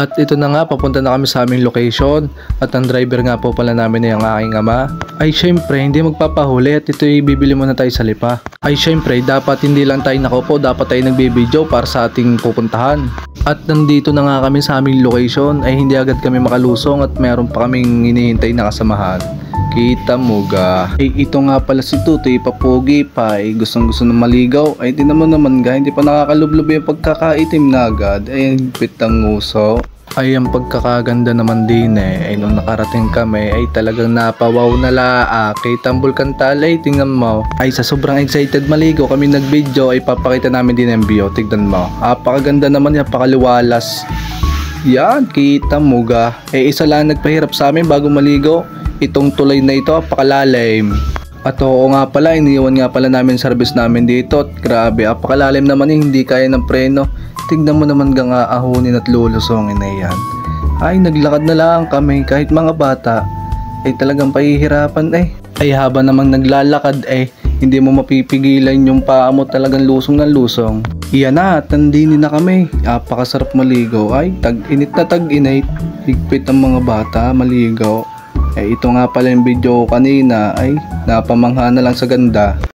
At ito na nga, papunta na kami sa aming location. At ang driver nga po pala namin ay ang aking ama. Ay syempre, hindi magpapahuli at ito'y bibili muna tayo sa Lipa. Ay syempre, dapat hindi lang tayo nakaupo, dapat tayo nagbibideo para sa ating pupuntahan. At nandito na nga kami sa aming location, ay hindi agad kami makalusong at meron pa kaming hinihintay na kasamahan. Kita mo ga. Ay ito nga pala si Tutoy, papogi pa, ay gustong gusto na maligaw. Ay di naman ga, hindi pa nakakalublob yung pagkakaitim na agad. Ay higpit ang nguso. Ay ang pagkakaganda naman din ay nung nakarating kami ay talagang napawaw na laa. Kitang Bulkan Talay, tingnan mo. Ay sa sobrang excited maligo kami nag-video ay papakita namin din ang view. Tignan mo, napakaganda naman yan, pakaliwalas. Yan, kita mo ga. Isa lang nagpahirap sa amin bago maligo. Itong tulay na ito, apakalalim. At oo nga pala, iniwan nga pala namin service namin dito. At grabe, apakalalim naman hindi kaya ng preno. Tignan mo naman gang aahunin at lulusongin na yan. Ay, naglakad na lang kami kahit mga bata. Ay talagang pahihirapan Ay haba namang naglalakad hindi mo mapipigilan yung paa mo, talagang lusong na lusong. Iyan na, tandini na kami. Apakasarap maligaw. Ay, tag-init na tag-init. Higpit ang mga bata, maligaw. Ito nga pala yung video kanina, ay napamangha na lang sa ganda.